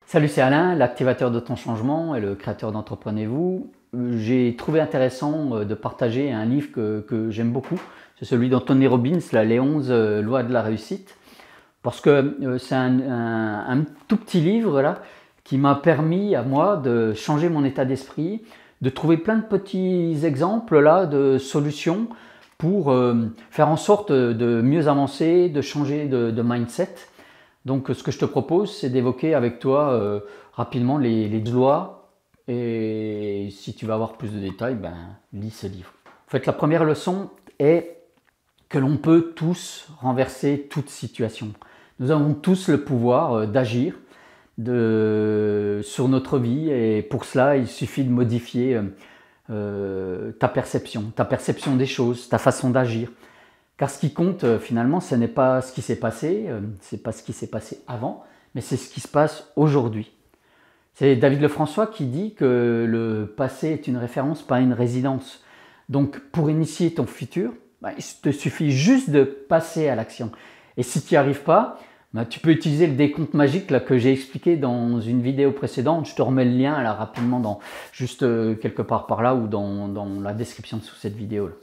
Salut, c'est Alain, l'activateur de ton changement et le créateur d'Entreprenez-vous. J'ai trouvé intéressant de partager un livre que j'aime beaucoup. C'est celui d'Anthony Robbins, Les 11 lois de la réussite. Parce que c'est un tout petit livre là, qui m'a permis à moi de changer mon état d'esprit, de trouver plein de petits exemples là, de solutions pour faire en sorte de mieux avancer, de changer de mindset. Donc ce que je te propose, c'est d'évoquer avec toi rapidement les lois, et si tu veux avoir plus de détails, lis ce livre. En fait, la première leçon est que l'on peut tous renverser toute situation. Nous avons tous le pouvoir d'agir sur notre vie, et pour cela, il suffit de modifier ta perception des choses, ta façon d'agir. Car ce qui compte finalement, ce n'est pas ce qui s'est passé, c'est pas ce qui s'est passé avant, mais c'est ce qui se passe aujourd'hui. C'est David Lefrançois qui dit que le passé est une référence, pas une résidence. Donc pour initier ton futur, il te suffit juste de passer à l'action. Et si tu n'y arrives pas, tu peux utiliser le décompte magique là, que j'ai expliqué dans une vidéo précédente. Je te remets le lien là, rapidement, juste quelque part par là ou dans la description sous cette vidéo là.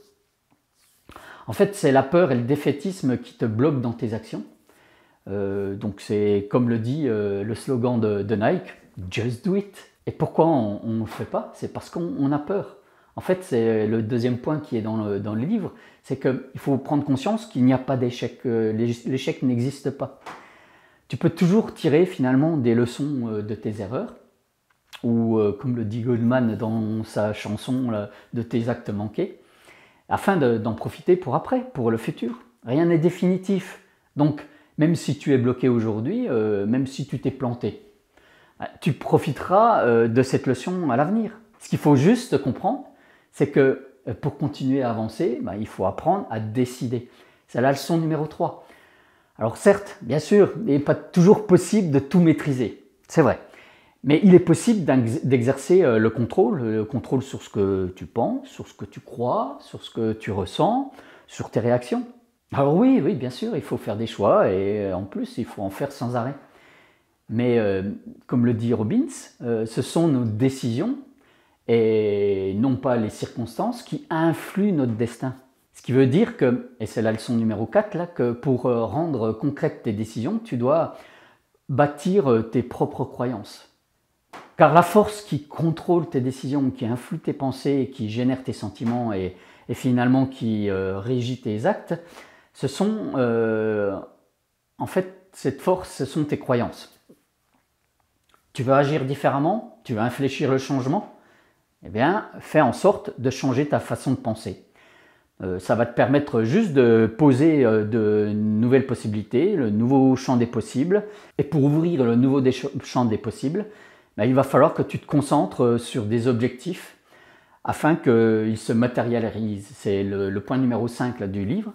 En fait, c'est la peur et le défaitisme qui te bloquent dans tes actions. Donc c'est comme le dit le slogan de Nike, « Just do it ». Et pourquoi on ne le fait pas? C'est parce qu'on a peur. En fait, c'est le deuxième point qui est dans le livre, c'est qu'il faut prendre conscience qu'il n'y a pas d'échec. L'échec n'existe pas. Tu peux toujours tirer finalement des leçons de tes erreurs, ou comme le dit Goldman dans sa chanson de tes actes manqués, afin d'en profiter pour après, pour le futur. Rien n'est définitif. Donc, même si tu es bloqué aujourd'hui, même si tu t'es planté, tu profiteras de cette leçon à l'avenir. Ce qu'il faut juste comprendre, c'est que pour continuer à avancer, il faut apprendre à décider. C'est la leçon numéro 3. Alors certes, bien sûr, il n'est pas toujours possible de tout maîtriser. C'est vrai. Mais il est possible d'exercer le contrôle sur ce que tu penses, sur ce que tu crois, sur ce que tu ressens, sur tes réactions. Alors oui, bien sûr, il faut faire des choix, et en plus, il faut en faire sans arrêt. Mais comme le dit Robbins, ce sont nos décisions et non pas les circonstances qui influent notre destin. Ce qui veut dire que, et c'est la leçon numéro 4, là, que pour rendre concrètes tes décisions, tu dois bâtir tes propres croyances. Car la force qui contrôle tes décisions, qui influe tes pensées, qui génère tes sentiments et finalement qui régit tes actes, ce sont en fait cette force, ce sont tes croyances. Tu veux agir différemment, tu veux infléchir le changement, eh bien fais en sorte de changer ta façon de penser. Ça va te permettre juste de poser de nouvelles possibilités, le nouveau champ des possibles. Et pour ouvrir le nouveau champ des possibles, il va falloir que tu te concentres sur des objectifs afin qu'ils se matérialisent. C'est le point numéro 5 là, du livre.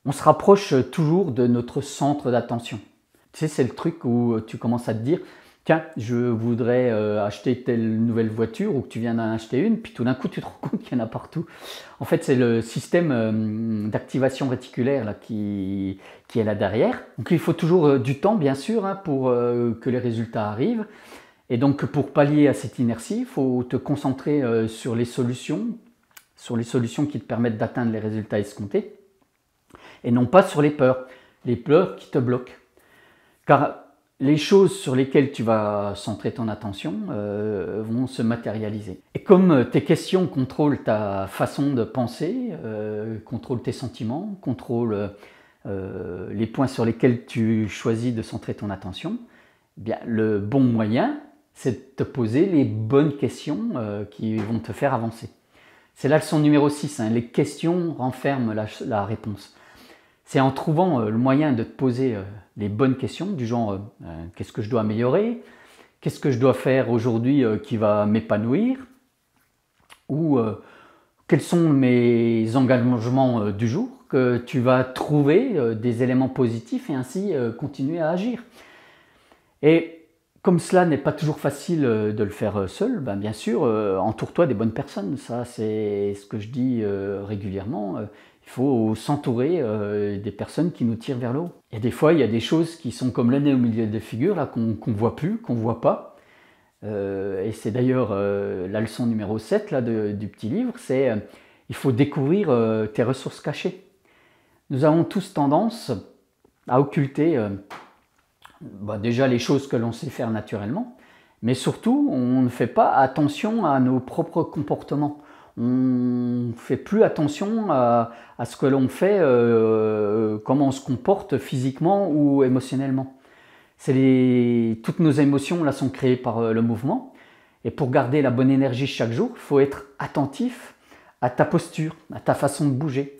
On se rapproche toujours de notre centre d'attention. Tu sais, c'est le truc où tu commences à te dire « Tiens, je voudrais acheter telle nouvelle voiture » ou que tu viens d'en acheter une, puis tout d'un coup, tu te rends compte qu'il y en a partout. En fait, c'est le système d'activation réticulaire là, qui est là derrière. Donc, il faut toujours du temps, bien sûr, pour que les résultats arrivent. Et donc, pour pallier à cette inertie, il faut te concentrer sur les solutions qui te permettent d'atteindre les résultats escomptés, et non pas sur les peurs qui te bloquent. Car les choses sur lesquelles tu vas centrer ton attention vont se matérialiser. Et comme tes questions contrôlent ta façon de penser, contrôlent tes sentiments, contrôlent les points sur lesquels tu choisis de centrer ton attention, bien, le bon moyen, c'est de te poser les bonnes questions qui vont te faire avancer. C'est la leçon numéro 6, les questions renferment la réponse. C'est en trouvant le moyen de te poser les bonnes questions, du genre qu'est-ce que je dois améliorer, qu'est-ce que je dois faire aujourd'hui qui va m'épanouir, ou quels sont mes engagements du jour, que tu vas trouver des éléments positifs et ainsi continuer à agir. Et comme cela n'est pas toujours facile de le faire seul, bien sûr, entoure-toi des bonnes personnes. Ça, c'est ce que je dis régulièrement. Il Il faut s'entourer des personnes qui nous tirent vers le haut. Et des fois, il y a des choses qui sont comme le nez au milieu des figures, là, qu'on ne voit plus, qu'on ne voit pas. Et c'est d'ailleurs la leçon numéro 7 là, du petit livre, c'est il faut découvrir tes ressources cachées. Nous avons tous tendance à occulter déjà les choses que l'on sait faire naturellement, mais surtout, on ne fait pas attention à nos propres comportements. On ne fait plus attention à ce que l'on fait, comment on se comporte physiquement ou émotionnellement. Toutes nos émotions là, sont créées par le mouvement. Et pour garder la bonne énergie chaque jour, il faut être attentif à ta posture, à ta façon de bouger.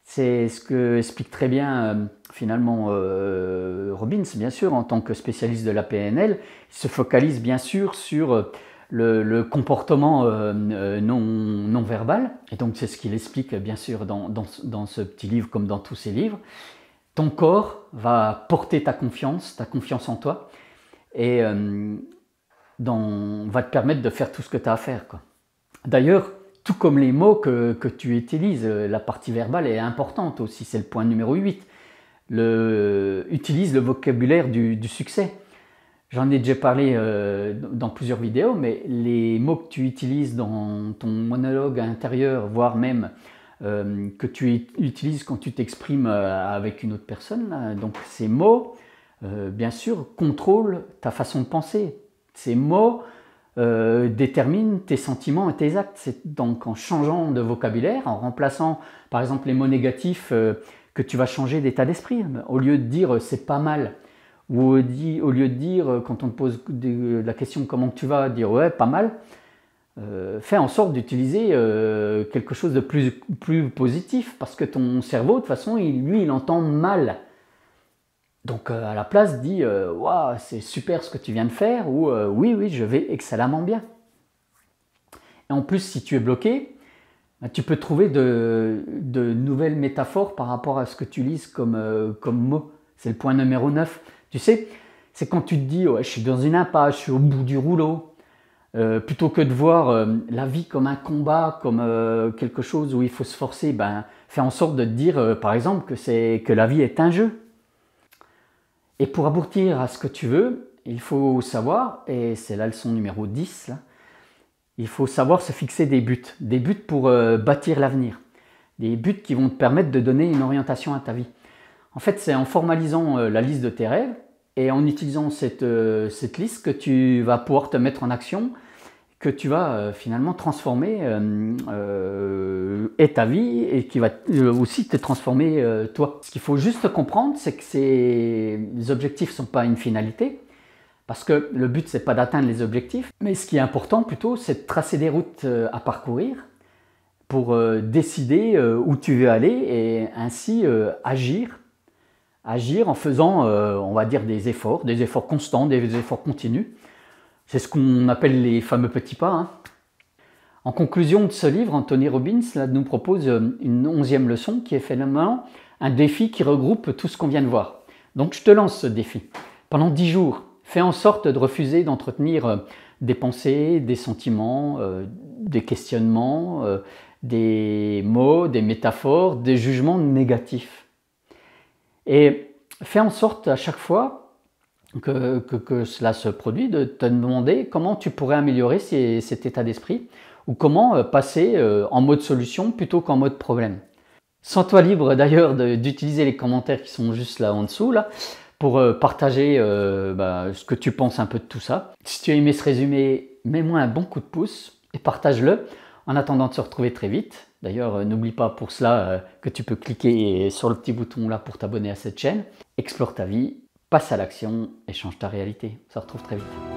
C'est ce que explique très bien finalement Robbins, bien sûr, en tant que spécialiste de la PNL. Il se focalise bien sûr sur le comportement non verbal. Et donc c'est ce qu'il explique bien sûr dans ce petit livre comme dans tous ses livres. Ton corps va porter ta confiance en toi, et va te permettre de faire tout ce que tu as à faire, quoi. D'ailleurs, tout comme les mots que tu utilises, la partie verbale est importante aussi, c'est le point numéro 8. Utilise le vocabulaire du succès. J'en ai déjà parlé dans plusieurs vidéos, mais les mots que tu utilises dans ton monologue intérieur, voire même que tu utilises quand tu t'exprimes avec une autre personne, donc ces mots, bien sûr, contrôlent ta façon de penser. Ces mots déterminent tes sentiments et tes actes. C'est donc en changeant de vocabulaire, en remplaçant par exemple les mots négatifs, que tu vas changer d'état d'esprit. Au lieu de dire c'est pas mal, ou au lieu de dire, quand on te pose la question comment tu vas, dire ouais pas mal, fais en sorte d'utiliser quelque chose de plus positif, parce que ton cerveau de toute façon il entend mal. Donc à la place, dis waouh, c'est super ce que tu viens de faire, ou oui, je vais excellemment bien. Et en plus, si tu es bloqué, tu peux trouver de nouvelles métaphores par rapport à ce que tu lises comme mot. C'est le point numéro 9. Tu sais, c'est quand tu te dis ouais, je suis dans une impasse, je suis au bout du rouleau. Plutôt que de voir la vie comme un combat, comme quelque chose où il faut se forcer, fais en sorte de te dire par exemple que la vie est un jeu. Et pour aboutir à ce que tu veux, il faut savoir, et c'est la leçon numéro 10, là, il faut savoir se fixer des buts pour bâtir l'avenir, des buts qui vont te permettre de donner une orientation à ta vie. En fait, c'est en formalisant la liste de tes rêves et en utilisant cette liste que tu vas pouvoir te mettre en action, que tu vas finalement transformer ta vie, et qui va aussi te transformer toi. Ce qu'il faut juste comprendre, c'est que ces objectifs ne sont pas une finalité, parce que le but, c'est pas d'atteindre les objectifs, mais ce qui est important plutôt, c'est de tracer des routes à parcourir pour décider où tu veux aller, et ainsi agir en faisant, on va dire, des efforts constants, des efforts continus. C'est ce qu'on appelle les fameux petits pas, hein. En conclusion de ce livre, Anthony Robbins là, nous propose une 11e leçon qui est finalement un défi qui regroupe tout ce qu'on vient de voir. Donc je te lance ce défi. Pendant 10 jours, fais en sorte de refuser d'entretenir des pensées, des sentiments, des questionnements, des mots, des métaphores, des jugements négatifs. Et fais en sorte à chaque fois que cela se produit, de te demander comment tu pourrais améliorer cet état d'esprit, ou comment passer en mode solution plutôt qu'en mode problème. Sens-toi libre d'ailleurs d'utiliser les commentaires qui sont juste là en dessous, là, pour partager ce que tu penses un peu de tout ça. Si tu as aimé ce résumé, mets-moi un bon coup de pouce et partage-le, en attendant de se retrouver très vite. D'ailleurs, n'oublie pas pour cela que tu peux cliquer sur le petit bouton là pour t'abonner à cette chaîne. Explore ta vie, passe à l'action et change ta réalité. On se retrouve très vite.